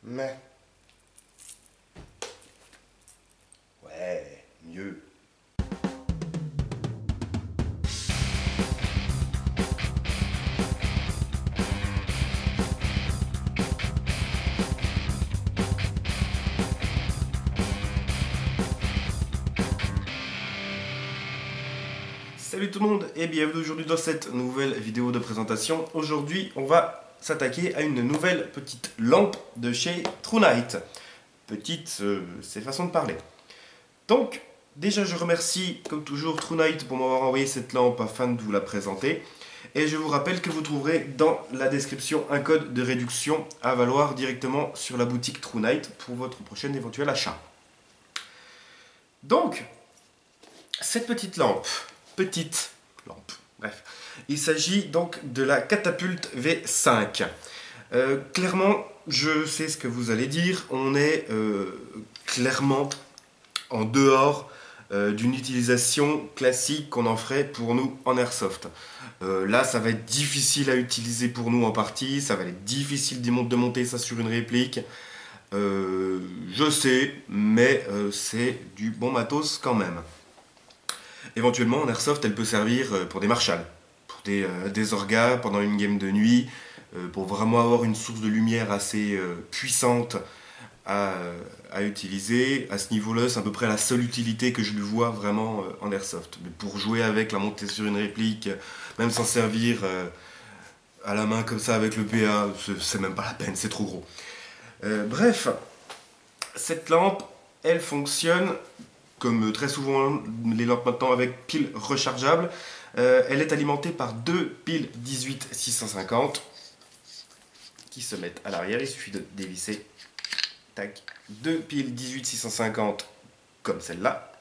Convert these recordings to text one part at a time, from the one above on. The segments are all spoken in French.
Mais. Ouais, mieux. Salut tout le monde et bienvenue aujourd'hui dans cette nouvelle vidéo de présentation. Aujourd'hui on va s'attaquer à une nouvelle petite lampe de chez TrueNight. Petite, c'est façon de parler. Donc déjà je remercie comme toujours TrueNight pour m'avoir envoyé cette lampe afin de vous la présenter. Et je vous rappelle que vous trouverez dans la description un code de réduction à valoir directement sur la boutique TrueNight pour votre prochain éventuel achat. Donc, cette petite lampe, bref, il s'agit donc de la Catapult V5. Clairement, je sais ce que vous allez dire, on est clairement en dehors d'une utilisation classique qu'on en ferait pour nous en airsoft. Là, ça va être difficile à utiliser pour nous en partie, ça va être difficile de monter ça sur une réplique. Je sais, mais c'est du bon matos quand même. Éventuellement, en airsoft, elle peut servir pour des marshals, pour des orgas pendant une game de nuit, pour vraiment avoir une source de lumière assez puissante à utiliser. À ce niveau-là, c'est à peu près la seule utilité que je lui vois vraiment en airsoft. Mais pour jouer avec, la monter sur une réplique, même s'en servir à la main comme ça avec le PA, c'est même pas la peine, c'est trop gros. Bref, cette lampe, elle fonctionne comme très souvent les lampes maintenant avec piles rechargeables. Elle est alimentée par deux piles 18650 qui se mettent à l'arrière. Il suffit de dévisser. Tac. Deux piles 18650 comme celle-là,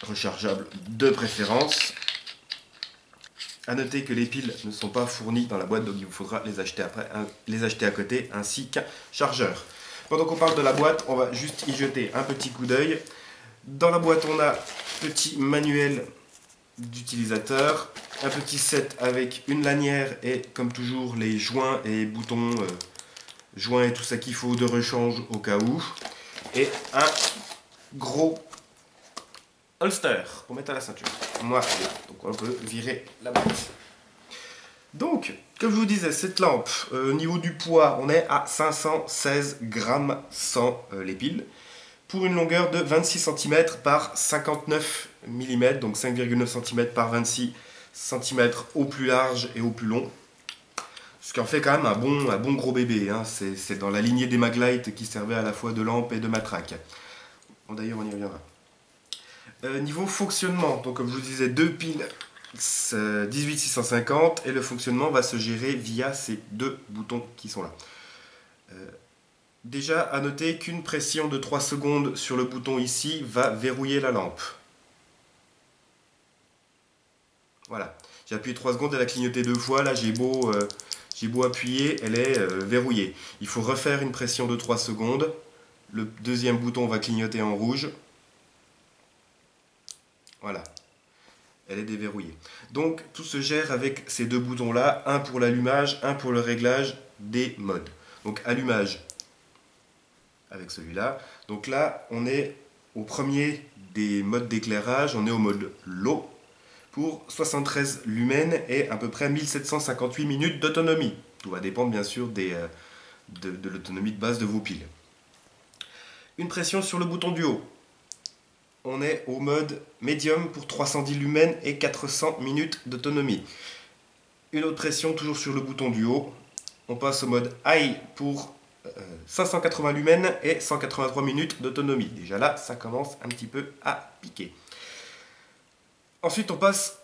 rechargeables de préférence. A noter que les piles ne sont pas fournies dans la boîte, donc il vous faudra les acheter après, les acheter à côté, ainsi qu'un chargeur. Pendant qu'on parle de la boîte, on va juste y jeter un petit coup d'œil. Dans la boîte, on a petit manuel d'utilisateur, un petit set avec une lanière et comme toujours les joints et boutons, joints et tout ça qu'il faut de rechange au cas où, et un gros holster pour mettre à la ceinture. Voilà, donc on peut virer la boîte. Donc, comme je vous disais, cette lampe, au niveau du poids, on est à 516 grammes sans les piles, pour une longueur de 26 cm par 59 mm, donc 5,9 cm par 26 cm au plus large et au plus long. Ce qui en fait quand même un bon gros bébé, hein. C'est dans la lignée des Maglite qui servaient à la fois de lampe et de matraque. Bon, d'ailleurs, on y reviendra. Niveau fonctionnement, donc comme je vous disais, deux piles 18650 et le fonctionnement va se gérer via ces deux boutons qui sont là. Déjà, à noter qu'une pression de 3 secondes sur le bouton ici va verrouiller la lampe. Voilà, j'ai appuyé 3 secondes, elle a clignoté 2 fois, là j'ai beau appuyer, elle est verrouillée. Il faut refaire une pression de 3 secondes, le deuxième bouton va clignoter en rouge. Voilà, elle est déverrouillée. Donc tout se gère avec ces deux boutons là, un pour l'allumage, un pour le réglage des modes. Donc allumage avec celui-là. Donc là, on est au premier des modes d'éclairage, on est au mode low pour 73 lumens et à peu près 1758 minutes d'autonomie. Tout va dépendre bien sûr de l'autonomie de base de vos piles. Une pression sur le bouton du haut. On est au mode médium pour 310 lumens et 400 minutes d'autonomie. Une autre pression toujours sur le bouton du haut. On passe au mode high pour 580 lumens et 183 minutes d'autonomie. Déjà là, ça commence un petit peu à piquer. Ensuite, on passe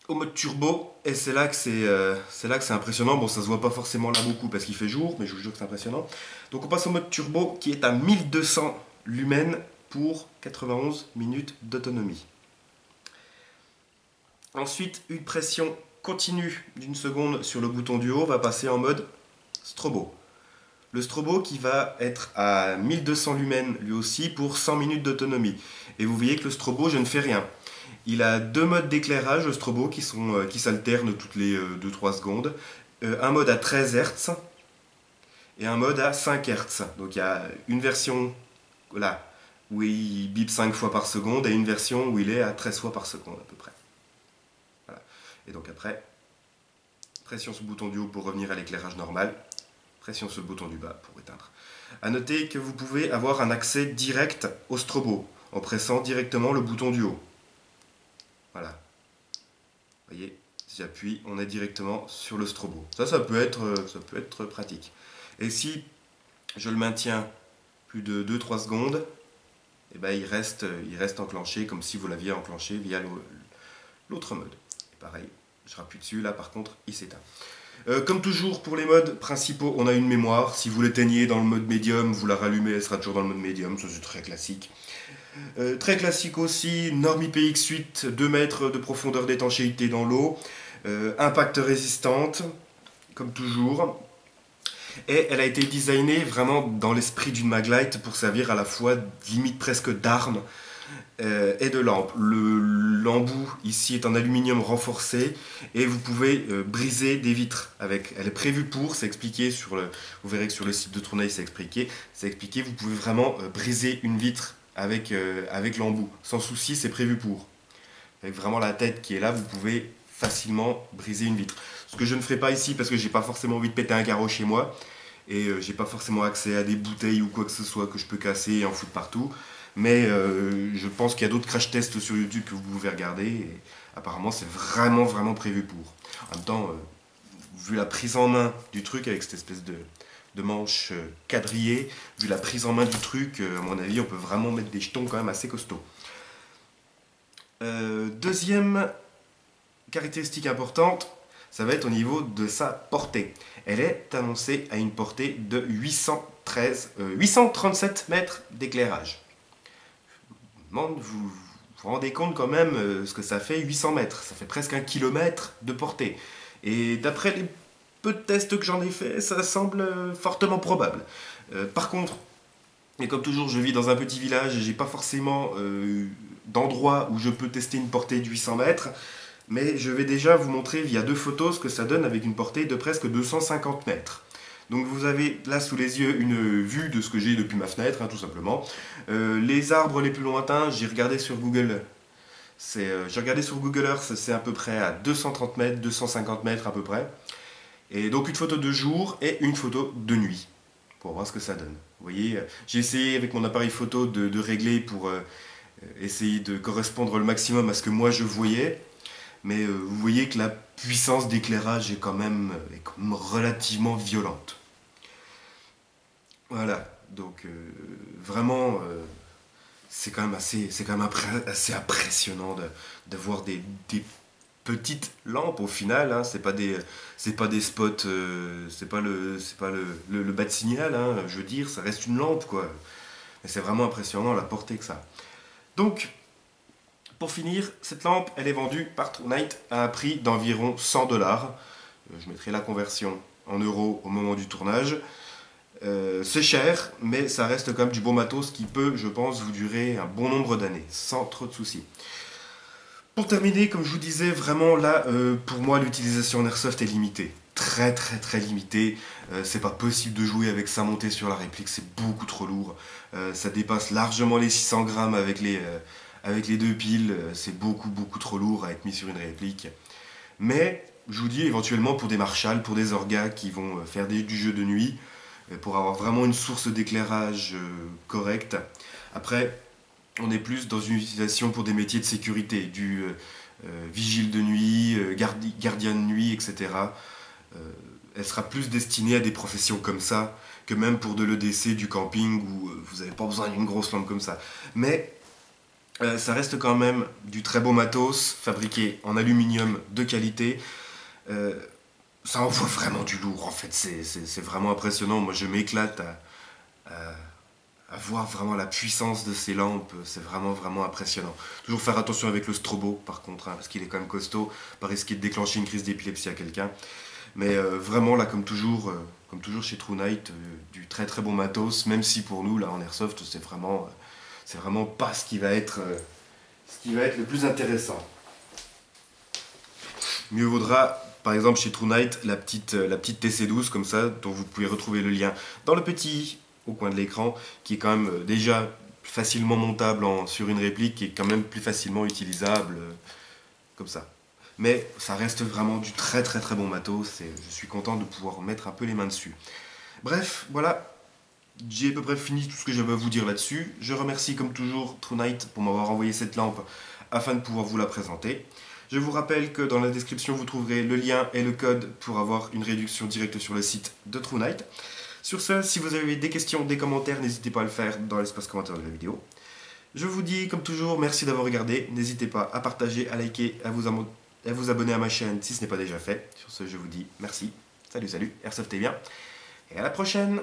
au mode turbo et c'est là que c'est impressionnant. Bon, ça se voit pas forcément là beaucoup parce qu'il fait jour, mais je vous jure que c'est impressionnant. Donc on passe au mode turbo qui est à 1200 lumens pour 91 minutes d'autonomie. Ensuite, une pression continue d'une seconde sur le bouton du haut va passer en mode strobo. Le strobo qui va être à 1200 lumens lui aussi pour 100 minutes d'autonomie. Et vous voyez que le strobo, je ne fais rien. Il a deux modes d'éclairage, le strobo, qui s'alternent toutes les 2-3 secondes. Un mode à 13 Hz et un mode à 5 Hz. Donc il y a une version là, où il bip 5 fois par seconde et une version où il est à 13 fois par seconde à peu près. Voilà. Et donc après, pression sur le bouton du haut pour revenir à l'éclairage normal, pression sur le bouton du bas pour éteindre. A noter que vous pouvez avoir un accès direct au strobo en pressant directement le bouton du haut. Voilà. Vous voyez, si j'appuie, on est directement sur le strobo. Ça peut être pratique. Et si je le maintiens plus de 2-3 secondes, et ben il reste enclenché comme si vous l'aviez enclenché via l'autre mode. Et pareil, je rappuie dessus, là par contre, il s'éteint. Comme toujours pour les modes principaux, on a une mémoire. Si vous l'éteignez dans le mode médium, vous la rallumez, elle sera toujours dans le mode médium. Ça c'est très classique. Très classique aussi, norme IPX8, 2 mètres de profondeur d'étanchéité dans l'eau, impact résistante, comme toujours. Et elle a été designée vraiment dans l'esprit d'une Maglite pour servir à la fois limite presque d'arme et de lampe. L'embout ici est en aluminium renforcé et vous pouvez briser des vitres avec. Elle est prévue pour, c'est expliqué sur le. Vous verrez que sur le site de True Night c'est expliqué. Vous pouvez vraiment briser une vitre avec l'embout. Sans souci, c'est prévu pour. Avec vraiment la tête qui est là, vous pouvez facilement briser une vitre. Ce que je ne ferai pas ici parce que j'ai pas forcément envie de péter un carreau chez moi et j'ai pas forcément accès à des bouteilles ou quoi que ce soit que je peux casser et en foutre partout. Mais je pense qu'il y a d'autres crash tests sur YouTube que vous pouvez regarder et apparemment c'est vraiment vraiment prévu pour. En même temps, vu la prise en main du truc avec cette espèce de manche quadrillée, vu la prise en main du truc, à mon avis on peut vraiment mettre des jetons quand même assez costauds. Deuxième caractéristique importante, ça va être au niveau de sa portée. Elle est annoncée à une portée de 837 mètres d'éclairage. Vous vous rendez compte quand même ce que ça fait 800 mètres. Ça fait presque 1 kilomètre de portée. Et d'après les peu de tests que j'en ai fait, ça semble fortement probable. Par contre, et comme toujours, je vis dans un petit village et j'ai pas forcément d'endroit où je peux tester une portée de 800 mètres. Mais je vais déjà vous montrer via 2 photos ce que ça donne avec une portée de presque 250 mètres. Donc vous avez là sous les yeux une vue de ce que j'ai depuis ma fenêtre, tout simplement. Les arbres les plus lointains, j'ai regardé sur Google. J'ai regardé sur Google Earth, c'est à peu près à 230 mètres, 250 mètres à peu près. Et donc une photo de jour et une photo de nuit, pour voir ce que ça donne. Vous voyez, j'ai essayé avec mon appareil photo de régler pour essayer de correspondre le maximum à ce que moi je voyais. Mais vous voyez que la puissance d'éclairage est quand même relativement violente. Voilà, donc vraiment, c'est quand même assez impressionnant de voir des petites lampes au final. Hein. C'est pas des spots, c'est pas le bas de signal. Hein, je veux dire, ça reste une lampe quoi. Mais c'est vraiment impressionnant la portée que ça a. Donc pour finir, cette lampe, elle est vendue par True Night à un prix d'environ 100 $. Je mettrai la conversion en euros au moment du tournage. C'est cher, mais ça reste quand même du bon matos qui peut, je pense, vous durer un bon nombre d'années, sans trop de soucis. Pour terminer, comme je vous disais, vraiment là, pour moi, l'utilisation en airsoft est limitée. Très très très limitée. C'est pas possible de jouer avec ça monté sur la réplique, c'est beaucoup trop lourd. Ça dépasse largement les 600 grammes avec les 2 piles, c'est beaucoup trop lourd à être mis sur une réplique. Mais je vous dis éventuellement pour des marshals, pour des orgas qui vont faire du jeu de nuit, pour avoir vraiment une source d'éclairage correcte. Après, on est plus dans une utilisation pour des métiers de sécurité, du vigile de nuit, gardien de nuit, etc. Elle sera plus destinée à des professions comme ça, que même pour de l'EDC, du camping, où vous n'avez pas besoin d'une grosse lampe comme ça. Mais ça reste quand même du très beau matos, fabriqué en aluminium de qualité. Ça envoie vraiment du lourd, en fait, c'est vraiment impressionnant. Moi, je m'éclate à voir vraiment la puissance de ces lampes, c'est vraiment impressionnant. Toujours faire attention avec le strobo, par contre, parce qu'il est quand même costaud, pas risquer de déclencher une crise d'épilepsie à quelqu'un. Mais vraiment, là, comme toujours chez True Night, du très bon matos, même si pour nous, là, en Airsoft, c'est vraiment pas ce qui va être le plus intéressant. Mieux vaudra Par exemple, chez TrueNight, la petite TC12 comme ça, dont vous pouvez retrouver le lien dans le petit au coin de l'écran, qui est quand même déjà facilement montable sur une réplique et quand même plus facilement utilisable comme ça. Mais ça reste vraiment du très très très bon matos et je suis content de pouvoir mettre un peu les mains dessus. Bref, voilà, j'ai à peu près fini tout ce que j'avais à vous dire là-dessus. Je remercie comme toujours TrueNight pour m'avoir envoyé cette lampe afin de pouvoir vous la présenter. Je vous rappelle que dans la description vous trouverez le lien et le code pour avoir une réduction directe sur le site de TrueNight. Sur ce, si vous avez des questions, des commentaires, n'hésitez pas à le faire dans l'espace commentaire de la vidéo. Je vous dis comme toujours merci d'avoir regardé, n'hésitez pas à partager, à liker, à vous abonner à ma chaîne si ce n'est pas déjà fait. Sur ce, je vous dis merci, salut, Airsoft est bien, et à la prochaine.